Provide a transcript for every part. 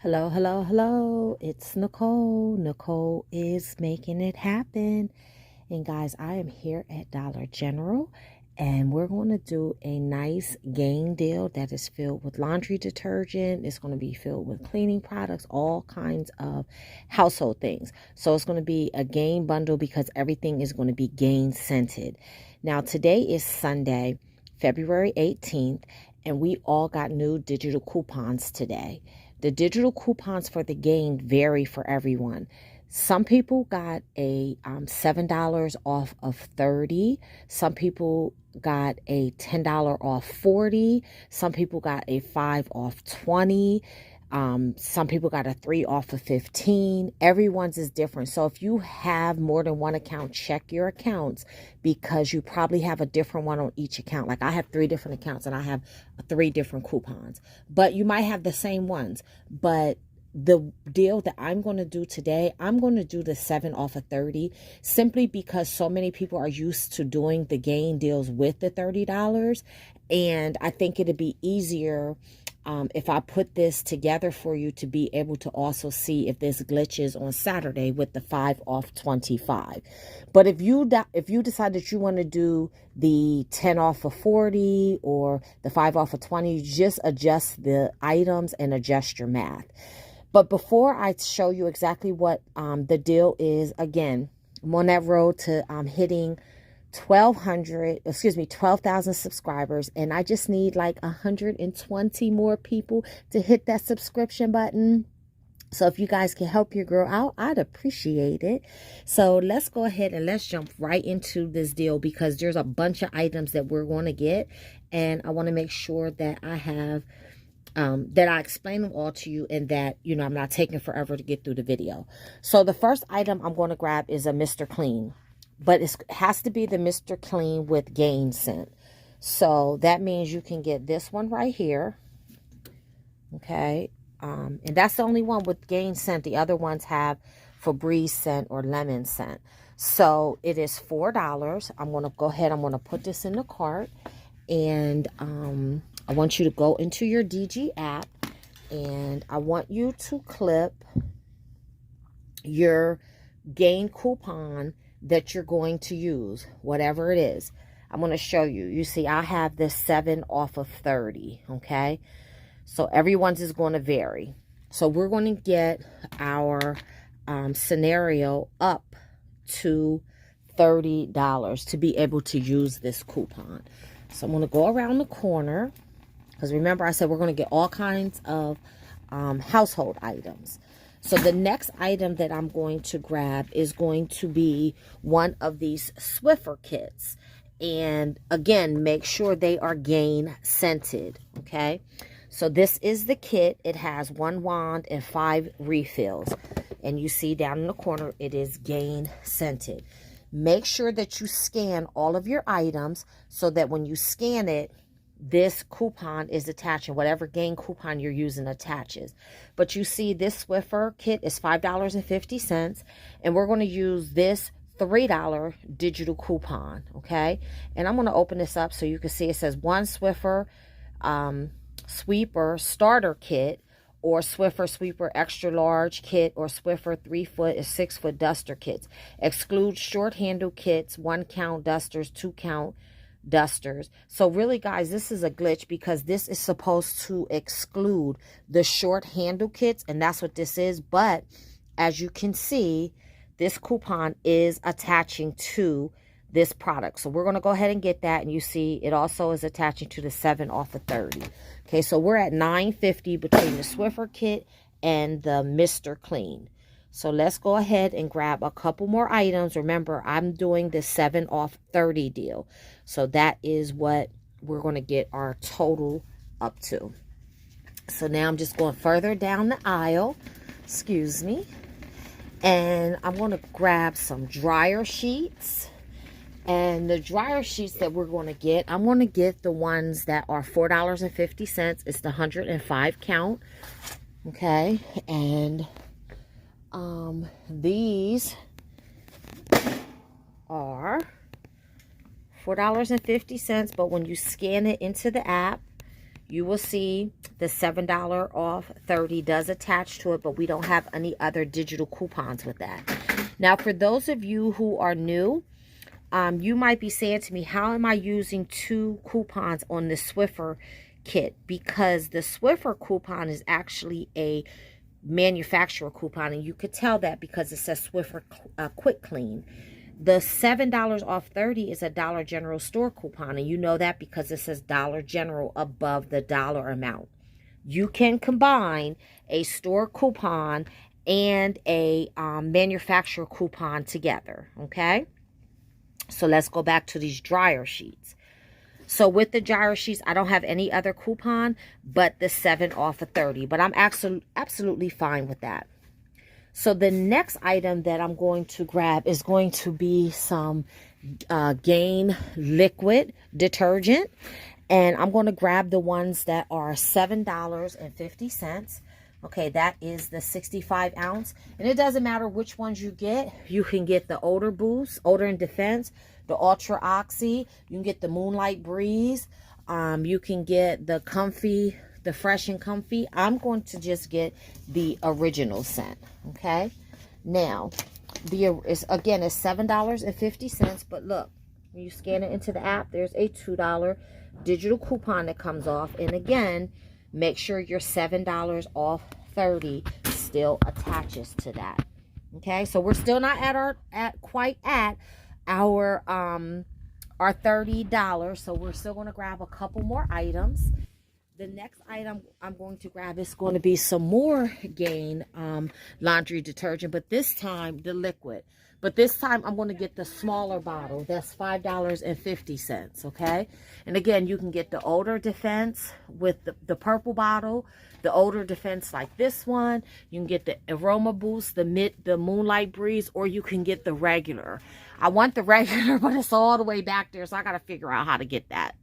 Hello, hello, hello. It's Nicole. Nicole is making it happen. And guys, I am here at Dollar General and we're going to do a nice game deal that is filled with laundry detergent. It's going to be filled with cleaning products, all kinds of household things. So it's going to be a game bundle because everything is going to be game scented. Now, today is Sunday, February 18th, and we all got new digital coupons today. The digital coupons for the game vary for everyone. Some people got a $7 off of 30. Some people got a $10 off 40. Some people got a 5 off 20. Some people got a 3 off of 15. Everyone's is different. So if you have more than one account, check your accounts because you probably have a different one on each account. Like I have 3 different accounts and I have 3 different coupons, but you might have the same ones. But the deal that I'm going to do today, I'm going to do the 7 off of 30 simply because so many people are used to doing the game deals with the $30. And I think it'd be easier if I put this together for you to be able to also see if there's glitches on Saturday with the 5 off 25. But if you decide that you want to do the 10 off of 40 or the 5 off of 20, you just adjust the items and adjust your math. But before I show you exactly what the deal is, again, I'm on that road to hitting 12,000 subscribers, and I just need like 120 more people to hit that subscription button. So if you guys can help your girl out, I'd appreciate it. So let's go ahead and let's jump right into this deal because there's a bunch of items that we're going to get, and I want to make sure that I have that I explain them all to you and that, I'm not taking forever to get through the video. So the first item I'm going to grab is a Mr. Clean, but it has to be the Mr. Clean with Gain scent. So that means you can get this one right here. Okay. And that's the only one with Gain scent. The other ones have Febreze scent or lemon scent. So it is $4. I'm going to go ahead. I'm going to put this in the cart. And I want you to go into your DG app and I want you to clip your gain coupon that you're going to use, whatever it is. I'm going to show you. You see, I have this 7 off of 30, okay? So everyone's is going to vary. So we're going to get our scenario up to $30 to be able to use this coupon. So I'm going to go around the corner because remember I said we're going to get all kinds of household items. So the next item that I'm going to grab is going to be one of these Swiffer kits. And again, make sure they are Gain scented, okay? So this is the kit. It has 1 wand and 5 refills. And you see down in the corner, it is Gain scented. Make sure that you scan all of your items so that when you scan it, this coupon is attached and whatever Gain coupon you're using attaches. But you see this Swiffer kit is $5.50 and we're going to use this $3 digital coupon, okay? And I'm going to open this up so you can see it says 1 Swiffer Sweeper Starter Kit or Swiffer Sweeper Extra Large Kit or Swiffer 3-foot and 6-foot duster kits. Exclude short handle kits, 1 count dusters, 2 count dusters. So really guys, this is a glitch because this is supposed to exclude the short handle kits and that's what this is. But as you can see, this coupon is attaching to this product. So we're going to go ahead and get that. And you see it also is attaching to the 7 off of 30. Okay, so we're at $9.50 between the Swiffer kit and the Mr. Clean. So let's go ahead and grab a couple more items. Remember, I'm doing the 7 off 30 deal. So that is what we're going to get our total up to. So now I'm just going further down the aisle. Excuse me. And I'm going to grab some dryer sheets. And the dryer sheets that we're going to get, I'm going to get the ones that are $4.50. It's the 105 count. Okay. And these are $4.50. But when you scan it into the app, you will see the $7 off 30 does attach to it, but we don't have any other digital coupons with that. Now, for those of you who are new, you might be saying to me, how am I using 2 coupons on the Swiffer kit? Because the Swiffer coupon is actually a manufacturer coupon, and you could tell that because it says Swiffer Quick Clean. The $7 off 30 is a Dollar General store coupon, and you know that because it says Dollar General above the dollar amount. You can combine a store coupon and a manufacturer coupon together, okay? So let's go back to these dryer sheets. So with the dryer sheets, I don't have any other coupon but the 7 off of 30. But I'm absolutely fine with that. So the next item that I'm going to grab is going to be some Gain liquid detergent. And I'm going to grab the ones that are $7.50. Okay, that is the 65 ounce. And it doesn't matter which ones you get. You can get the Odor Boost, Odor and Defense, the Ultra Oxy. You can get the Moonlight Breeze. You can get the Comfy, the Fresh and Comfy. I'm going to just get the original scent. Okay. Now, again, it's $7.50. But look, when you scan it into the app, there's a $2 digital coupon that comes off. And again, make sure your $7 off 30 still attaches to that. Okay, so we're still not quite at our $30. So we're still going to grab a couple more items. The next item I'm going to grab is going to be some more Gain laundry detergent, but this time the liquid. But this time I'm going to get the smaller bottle. That's $5.50, okay? And again, you can get the Odor Defense with the purple bottle, the Odor Defense like this one. You can get the Aroma Boost, the Moonlight Breeze, or you can get the regular. I want the regular, but it's all the way back there, so I got to figure out how to get that.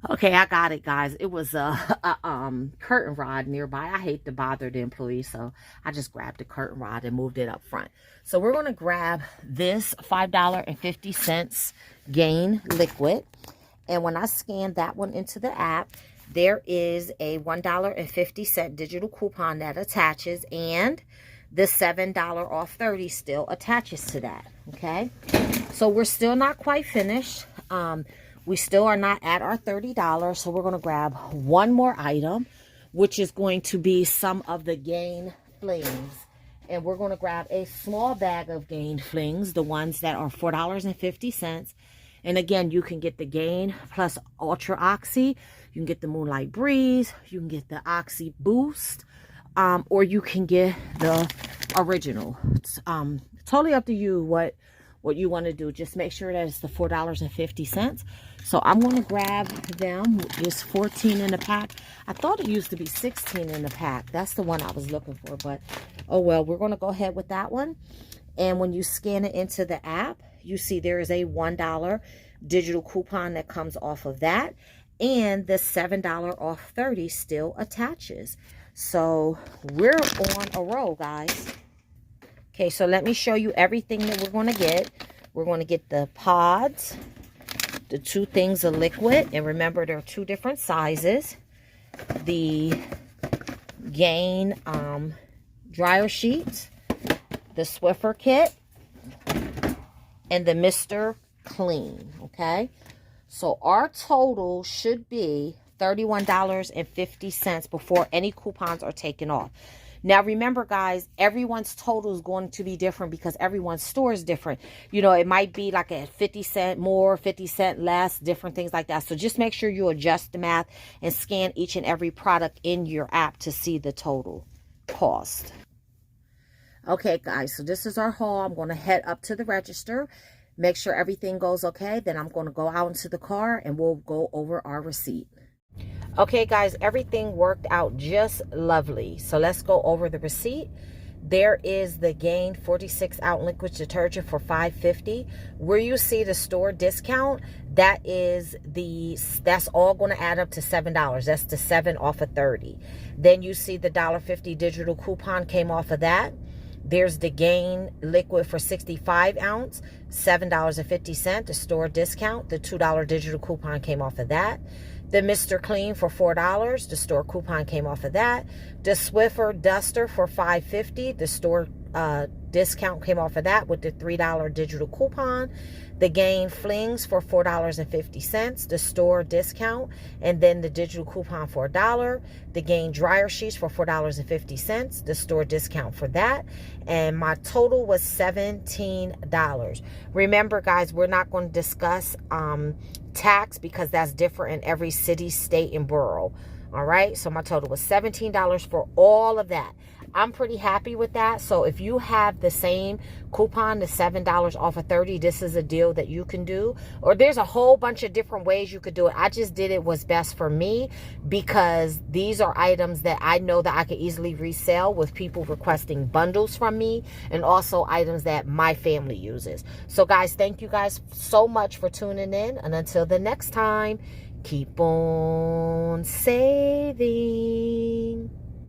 Okay, I got it, guys. It was a curtain rod nearby. I hate to bother the employees, so I just grabbed the curtain rod and moved it up front. So we're going to grab this $5.50 Gain liquid. And when I scan that one into the app, there is a $1.50 digital coupon that attaches, and the $7 off 30 still attaches to that, okay? So we're still not quite finished. We still are not at our $30, so we're going to grab one more item, which is going to be some of the Gain Flings. And we're going to grab a small bag of Gain Flings, the ones that are $4.50. And again, you can get the Gain plus Ultra Oxy. You can get the Moonlight Breeze. You can get the Oxy Boost. Or you can get the original. It's totally up to you what you want to do. Just make sure that it's the $4.50. So I'm going to grab them. It's 14 in the pack. I thought it used to be 16 in the pack. That's the one I was looking for, but oh well, we're going to go ahead with that one. And when you scan it into the app, you see there is a $1 digital coupon that comes off of that, and the $7 off 30 still attaches. So we're on a roll, guys. Okay, so let me show you everything that we're going to get. We're going to get the pods, the 2 things of liquid. And remember, there are 2 different sizes. The Gain dryer sheets, the Swiffer kit, and the Mr. Clean, okay? So our total should be $31.50 before any coupons are taken off. Now, remember, guys, everyone's total is going to be different because everyone's store is different. You know, it might be like a 50 cent more, 50 cent less, different things like that. So just make sure you adjust the math and scan each and every product in your app to see the total cost. Okay, guys, so this is our haul. I'm going to head up to the register, make sure everything goes okay. Then I'm going to go out into the car and we'll go over our receipt. Okay, guys, everything worked out just lovely. So let's go over the receipt. There is the Gain 46 ounce liquid detergent for $5.50. Where you see the store discount, that's all going to add up to $7. That's the 7 off of 30. Then you see the $1.50 digital coupon came off of that. There's the Gain liquid for 65 ounce, $7.50, the store discount. The $2 digital coupon came off of that. The Mr. Clean for $4. The store coupon came off of that. The Swiffer Duster for $5.50. The store discount came off of that with the $3 digital coupon. The Gain Flings for $4.50, the store discount, and then the digital coupon for $1. The Gain Dryer Sheets for $4.50, the store discount for that. And my total was $17. Remember, guys, we're not going to discuss tax because that's different in every city, state, and borough. All right, so my total was $17 for all of that. I'm pretty happy with that. So if you have the same coupon, the $7 off of 30, this is a deal that you can do. Or there's a whole bunch of different ways you could do it. I just did it what's best for me because these are items that I know that I could easily resell with people requesting bundles from me, and also items that my family uses. So guys, thank you guys so much for tuning in, and until the next time, keep on saving.